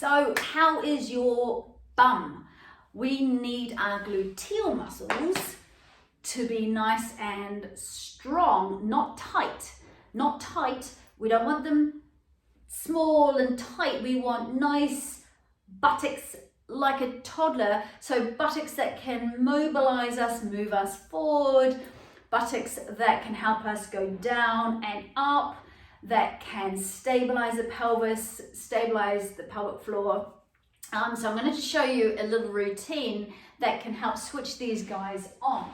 So how is your bum? We need our gluteal muscles to be nice and strong, not tight. Not tight. We don't want them small and tight. We want nice buttocks like a toddler. So buttocks that can mobilize us, move us forward, buttocks that can help us go down and up, that can stabilize the pelvis, stabilize the pelvic floor. So I'm going to show you a little routine that can help switch these guys on.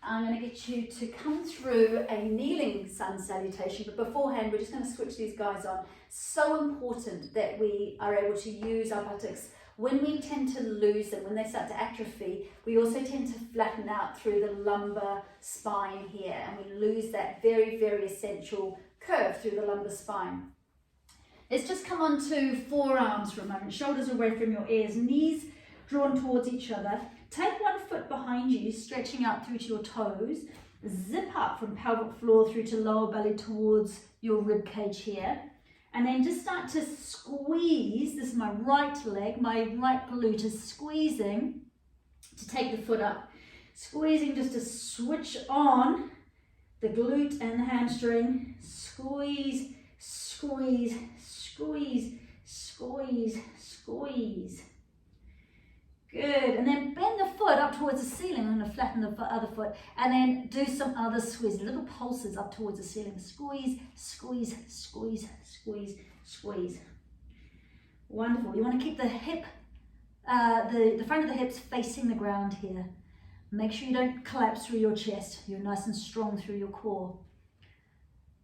I'm going to get you to come through a kneeling sun salutation, but beforehand we're just going to switch these guys on. So important that we are able to use our buttocks. When we tend to lose them, when they start to atrophy, we also tend to flatten out through the lumbar spine here, and we lose that very, very essential curve through the lumbar spine. Let's just come on to forearms for a moment, shoulders away from your ears, knees drawn towards each other. Take one foot behind you, stretching out through to your toes. Zip up from pelvic floor through to lower belly towards your rib cage here. And then just start to squeeze. This is my right leg, my right glute is squeezing to take the foot up. Squeezing just to switch on the glute and the hamstring. Squeeze, squeeze, squeeze, squeeze, squeeze. Good, and then bend the foot up towards the ceiling. I'm going to flatten the other foot, and then do some other squeeze, little pulses up towards the ceiling. Squeeze, squeeze, squeeze, squeeze, squeeze. Wonderful. You want to keep the hip, the front of the hips facing the ground here. Make sure you don't collapse through your chest. You're nice and strong through your core.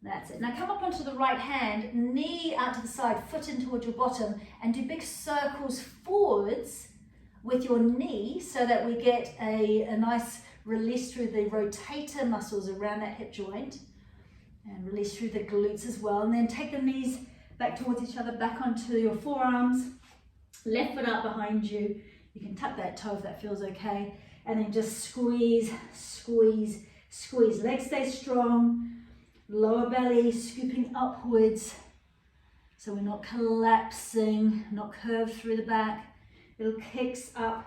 That's it. Now come up onto the right hand, knee out to the side, foot in towards your bottom, and do big circles forwards with your knee so that we get a nice release through the rotator muscles around that hip joint, and release through the glutes as well. And then take the knees back towards each other, back onto your forearms, left foot out behind you. You can tuck that toe if that feels okay. And then just squeeze, squeeze, squeeze. Legs stay strong, lower belly scooping upwards so we're not collapsing, not curved through the back. Little kicks up,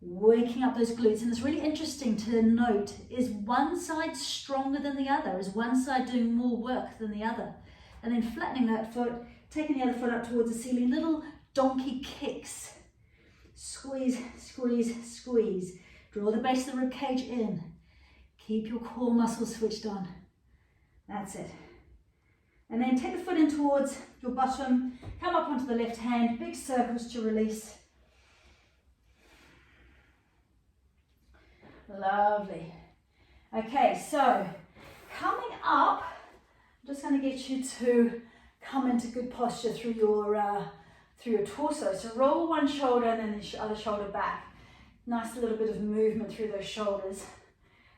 waking up those glutes. And it's really interesting to note, is one side stronger than the other? Is one side doing more work than the other? And then flattening that foot, taking the other foot up towards the ceiling, little donkey kicks. Squeeze, squeeze, squeeze. Draw the base of the rib cage in. Keep your core muscles switched on. That's it. And then take the foot in towards your bottom, come up onto the left hand, big circles to release. Lovely. Okay, so coming up, I'm just going to get you to come into good posture through your torso. So roll one shoulder and then the other shoulder back. Nice little bit of movement through those shoulders.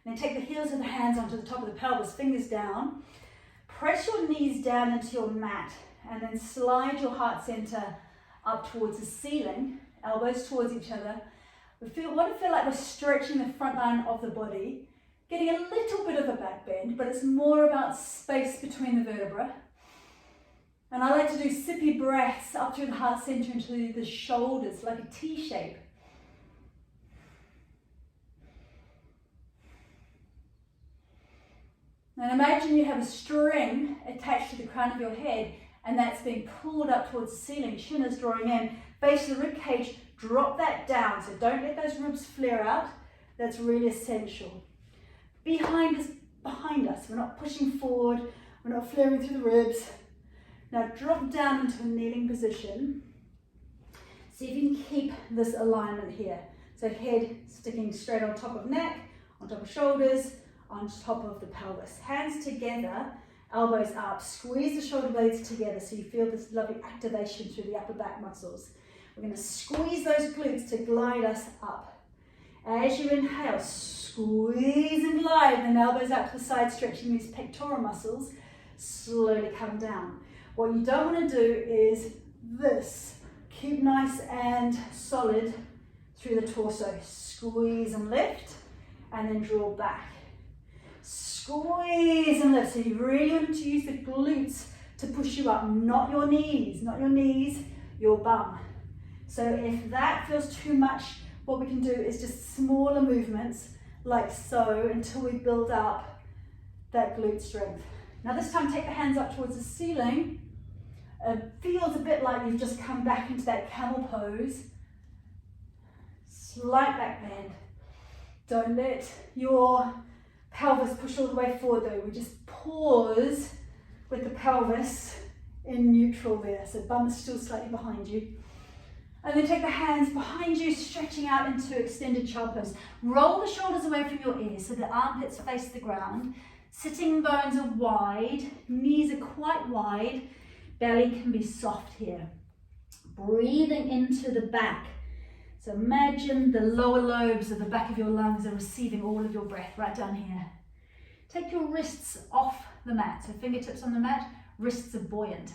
Then take the heels of the hands onto the top of the pelvis, fingers down. Press your knees down into your mat and then slide your heart center up towards the ceiling, elbows towards each other. We want to feel like we're stretching the front line of the body, getting a little bit of a back bend, but it's more about space between the vertebrae. And I like to do sippy breaths up through the heart center into the shoulders, like a T shape. And imagine you have a string attached to the crown of your head, and that's being pulled up towards the ceiling, chin is drawing in, base of the rib cage, drop that down, so don't let those ribs flare out. That's really essential. Behind us, we're not pushing forward, we're not flaring through the ribs. Now drop down into a kneeling position. See if you can keep this alignment here. So head sticking straight on top of neck, on top of shoulders, on top of the pelvis. Hands together, elbows up. Squeeze the shoulder blades together so you feel this lovely activation through the upper back muscles. We're going to squeeze those glutes to glide us up. As you inhale, squeeze and glide, and then elbows out to the side, stretching these pectoral muscles. Slowly come down. What you don't want to do is this. Keep nice and solid through the torso. Squeeze and lift, and then draw back. Squeeze and lift. So you really want to use the glutes to push you up, not your knees, not your knees. your bum. So if that feels too much, what we can do is just smaller movements like so until we build up that glute strength. Now this time take the hands up towards the ceiling. It feels a bit like you've just come back into that camel pose. Slight back bend. Don't let your pelvis push all the way forward though. We just pause with the pelvis in neutral there. So bum is still slightly behind you. And then take the hands behind you, stretching out into extended child pose. Roll the shoulders away from your ears so the armpits face the ground. Sitting bones are wide, knees are quite wide. Belly can be soft here. Breathing into the back. So imagine the lower lobes of the back of your lungs are receiving all of your breath right down here. Take your wrists off the mat. So fingertips on the mat, wrists are buoyant.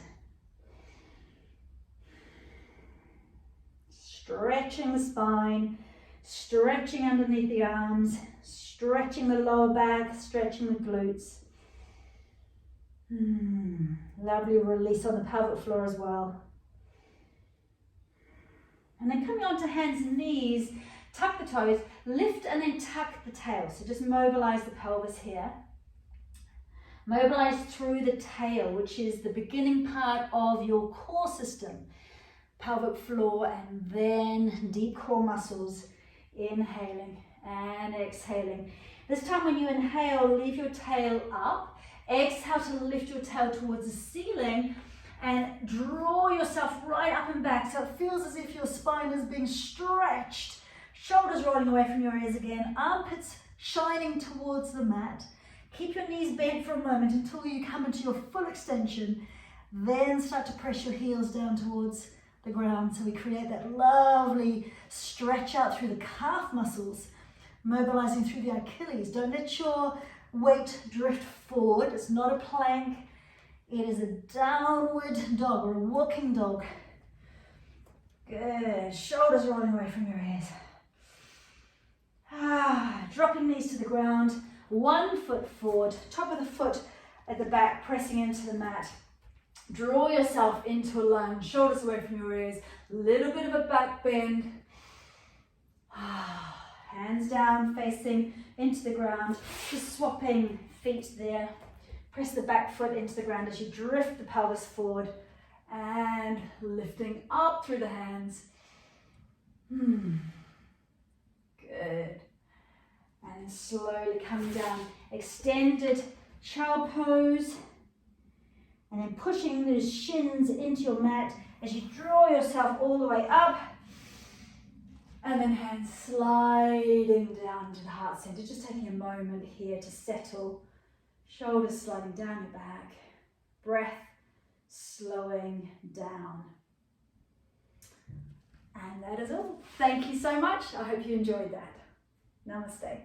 Stretching the spine, stretching underneath the arms, stretching the lower back, stretching the glutes. Lovely release on the pelvic floor as well. And then coming on to hands and knees, tuck the toes, lift and then tuck the tail. So just mobilize the pelvis here. Mobilize through the tail, which is the beginning part of your core system. Pelvic floor and then deep core muscles. Inhaling and exhaling. This time when you inhale, leave your tail up. Exhale to lift your tail towards the ceiling and draw yourself right up and back so it feels as if your spine is being stretched. Shoulders rolling away from your ears again. Armpits shining towards the mat. Keep your knees bent for a moment until you come into your full extension. Then start to press your heels down towards the ground so we create that lovely stretch out through the calf muscles, mobilizing through the Achilles. Don't let your weight drift forward. It's not a plank. It is a downward dog or a walking dog. Good. Shoulders rolling away from your ears. Dropping knees to the ground. 1 foot forward, top of the foot at the back, pressing into the mat. Draw yourself into a lunge, shoulders away from your ears, little bit of a back bend. Hands down, facing into the ground, just swapping feet there. Press the back foot into the ground as you drift the pelvis forward and lifting up through the hands. Good. And then slowly coming down, extended child pose. And then pushing those shins into your mat as you draw yourself all the way up. And then hands sliding down to the heart center. Just taking a moment here to settle. Shoulders sliding down your back. Breath slowing down. And that is all. Thank you so much. I hope you enjoyed that. Namaste.